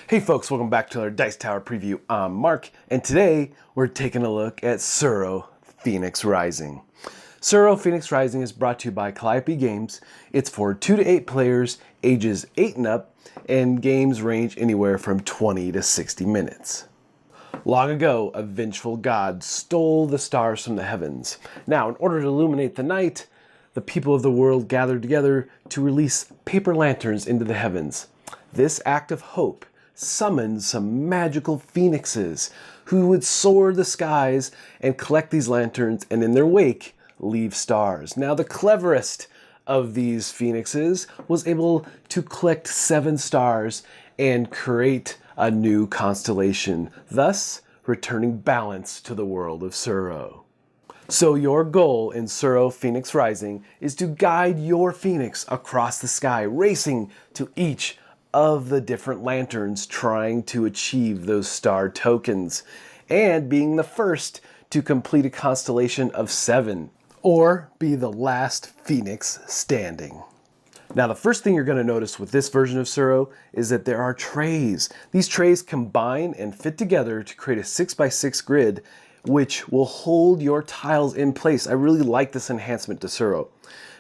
Hey folks, welcome back to our Dice Tower preview. I'm Mark, and today we're taking a look at Tsuro Phoenix Rising. Tsuro Phoenix Rising is brought to you by Calliope Games. It's for 2 to 8 players, ages 8 and up, and games range anywhere from 20 to 60 minutes. Long ago, a vengeful god stole the stars from the heavens. Now, in order to illuminate the night, the people of the world gathered together to release paper lanterns into the heavens. This act of hope summoned some magical phoenixes who would soar the skies and collect these lanterns and in their wake leave stars. Now the cleverest of these phoenixes was able to collect 7 stars and create a new constellation, thus returning balance to the world of Tsuro. So your goal in Tsuro Phoenix Rising is to guide your phoenix across the sky, racing to each of the different lanterns, trying to achieve those star tokens, and being the first to complete a constellation of 7, or be the last phoenix standing. Now the first thing you're going to notice with this version of Tsuro is that there are trays. These trays combine and fit together to create a 6x6 grid which will hold your tiles in place. I really like this enhancement to Tsuro.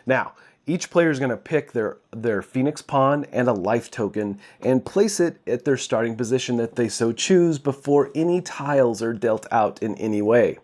Now, each player is going to pick their Phoenix Pawn and a life token and place it at their starting position that they so choose before any tiles are dealt out in any way.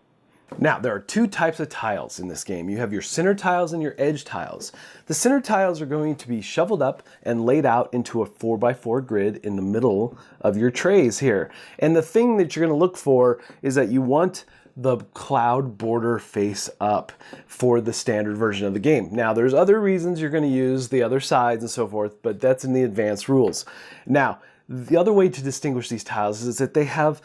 Now, there are 2 types of tiles in this game. You have your center tiles and your edge tiles. The center tiles are going to be shoveled up and laid out into a 4x4 grid in the middle of your trays here. And the thing that you're going to look for is that you want the cloud border face up for the standard version of the game. Now, there's other reasons you're going to use the other sides and so forth, but that's in the advanced rules. Now, the other way to distinguish these tiles is that they have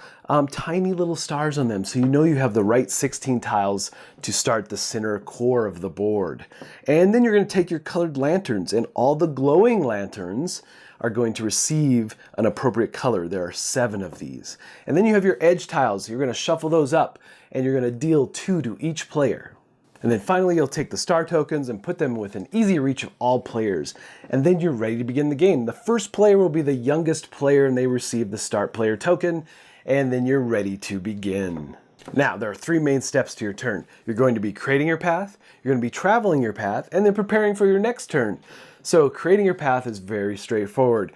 tiny little stars on them, so you know you have the right 16 tiles to start the center core of the board. And then you're going to take your colored lanterns, and all the glowing lanterns are going to receive an appropriate color. There are 7 of these. And then you have your edge tiles. You're going to shuffle those up, and you're going to deal 2 to each player. And then finally, you'll take the star tokens and put them within easy reach of all players. And then you're ready to begin the game. The first player will be the youngest player, and they receive the start player token. And then you're ready to begin. Now, there are 3 main steps to your turn. You're going to be creating your path, you're going to be traveling your path, and then preparing for your next turn. So creating your path is very straightforward.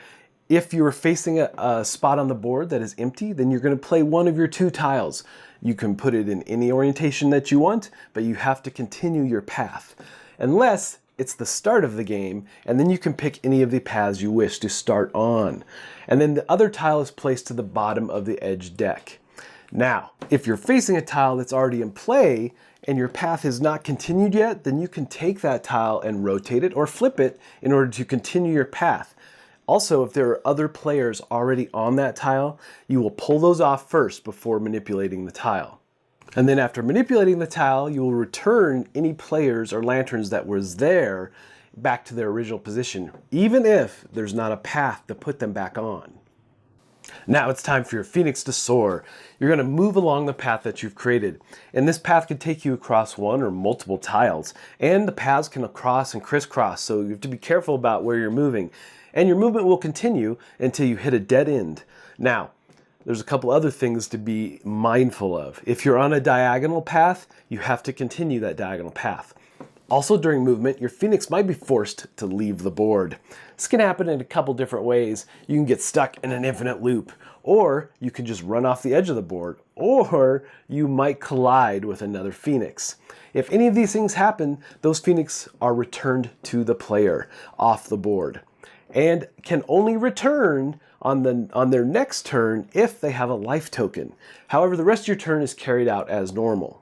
If you're facing a spot on the board that is empty, then you're going to play one of your 2 tiles. You can put it in any orientation that you want, but you have to continue your path. Unless it's the start of the game, and then you can pick any of the paths you wish to start on. And then the other tile is placed to the bottom of the edge deck. Now, if you're facing a tile that's already in play, and your path is not continued yet, then you can take that tile and rotate it or flip it in order to continue your path. Also, if there are other players already on that tile, you will pull those off first before manipulating the tile. And then after manipulating the tile, you will return any players or lanterns that was there back to their original position, even if there's not a path to put them back on. Now it's time for your Phoenix to soar. You're going to move along the path that you've created. And this path can take you across one or multiple tiles. And the paths can cross and crisscross, so you have to be careful about where you're moving. And your movement will continue until you hit a dead end. Now, there's a couple other things to be mindful of. If you're on a diagonal path, you have to continue that diagonal path. Also during movement, your Phoenix might be forced to leave the board. This can happen in a couple different ways. You can get stuck in an infinite loop, or you can just run off the edge of the board, or you might collide with another Phoenix. If any of these things happen, those Phoenix are returned to the player off the board, and can only return on their next turn if they have a life token. However, the rest of your turn is carried out as normal.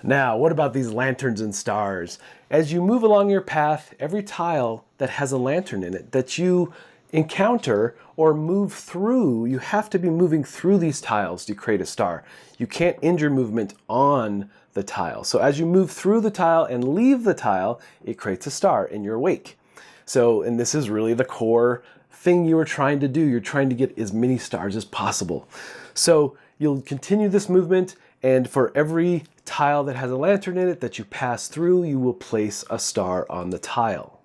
Now, what about these lanterns and stars? As you move along your path, every tile that has a lantern in it that you encounter or move through, you have to be moving through these tiles to create a star. You can't end your movement on the tile. So as you move through the tile and leave the tile, it creates a star in your wake. So, and this is really the core thing you are trying to do. You're trying to get as many stars as possible. So you'll continue this movement, and for every tile that has a lantern in it that you pass through, you will place a star on the tile.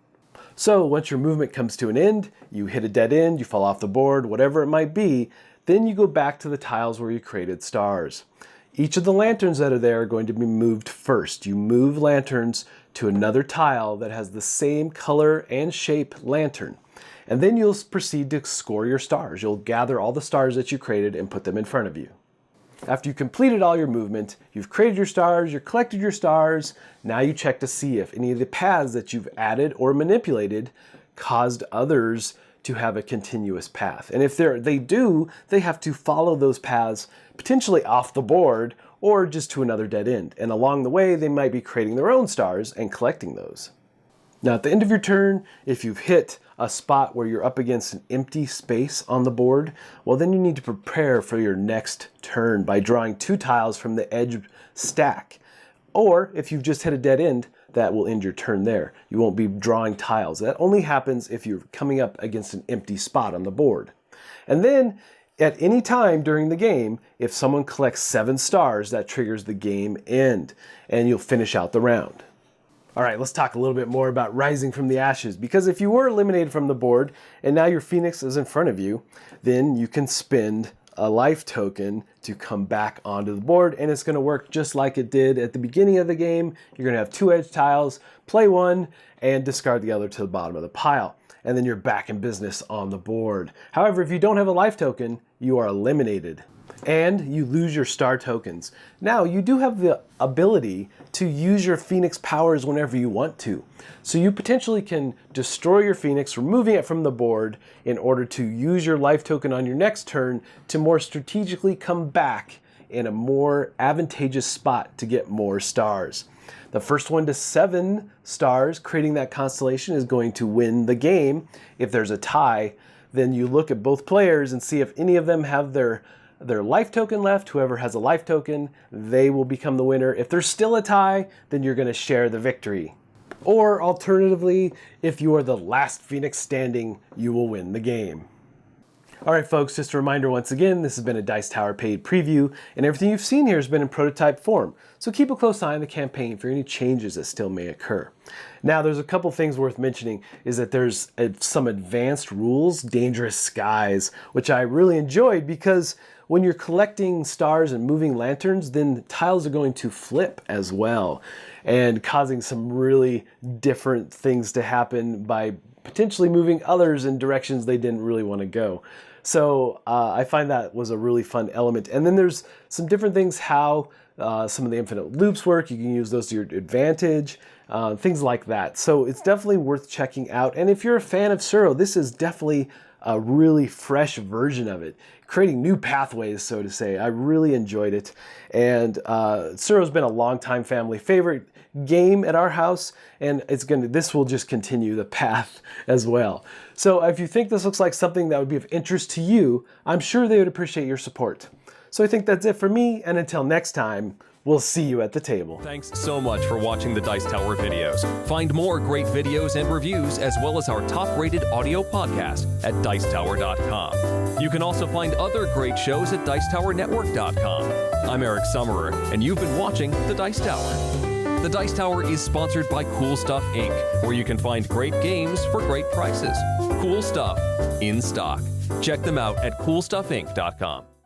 So once your movement comes to an end, you hit a dead end, you fall off the board, whatever it might be, then you go back to the tiles where you created stars. Each of the lanterns that are there are going to be moved first. You move lanterns to another tile that has the same color and shape lantern. And then you'll proceed to score your stars. You'll gather all the stars that you created and put them in front of you. After you've completed all your movement, you've created your stars, you've collected your stars, now you check to see if any of the paths that you've added or manipulated caused others to have a continuous path. And if they do, they have to follow those paths potentially off the board or just to another dead end. And along the way, they might be creating their own stars and collecting those. Now at the end of your turn, if you've hit a spot where you're up against an empty space on the board, well then you need to prepare for your next turn by drawing 2 tiles from the edge stack. Or if you've just hit a dead end, that will end your turn there. You won't be drawing tiles. That only happens if you're coming up against an empty spot on the board. And then at any time during the game, if someone collects 7 stars, that triggers the game end and you'll finish out the round. All right, let's talk a little bit more about rising from the ashes, because if you were eliminated from the board and now your Phoenix is in front of you, then you can spend a life token to come back onto the board, and it's going to work just like it did at the beginning of the game. You're going to have 2 edge tiles, play one, and discard the other to the bottom of the pile. And then you're back in business on the board. However, if you don't have a life token, you are eliminated. And you lose your star tokens. Now, you do have the ability to use your Phoenix powers whenever you want to. So you potentially can destroy your Phoenix, removing it from the board in order to use your life token on your next turn to more strategically come back in a more advantageous spot to get more stars. The first one to 7 stars, creating that constellation, is going to win the game. If there's a tie, then you look at both players and see if any of them have their life token left. Whoever has a life token, they will become the winner. If there's still a tie, then you're going to share the victory. Or alternatively, if you are the last Phoenix standing, you will win the game. All right, folks, just a reminder once again, this has been a Dice Tower paid preview, and everything you've seen here has been in prototype form. So keep a close eye on the campaign for any changes that still may occur. Now, there's a couple things worth mentioning, is that there's some advanced rules, Dangerous Skies, which I really enjoyed because when you're collecting stars and moving lanterns, then tiles are going to flip as well, and causing some really different things to happen by potentially moving others in directions they didn't really want to go. So I find that was a really fun element. And then there's some different things how some of the infinite loops work. You can use those to your advantage, things like that. So it's definitely worth checking out. And if you're a fan of Tsuro, this is definitely a really fresh version of it, creating new pathways, so to say. I really enjoyed it. And Tsuro's been a long-time family favorite game at our house, and this will just continue the path as well. So if you think this looks like something that would be of interest to you, I'm sure they would appreciate your support. So I think that's it for me, and until next time, we'll see you at the table. Thanks so much for watching the Dice Tower videos. Find more great videos and reviews, as well as our top-rated audio podcast at Dicetower.com. You can also find other great shows at Dicetowernetwork.com. I'm Eric Summerer, and you've been watching The Dice Tower. The Dice Tower is sponsored by Cool Stuff Inc., where you can find great games for great prices. Cool stuff in stock. Check them out at CoolStuffInc.com.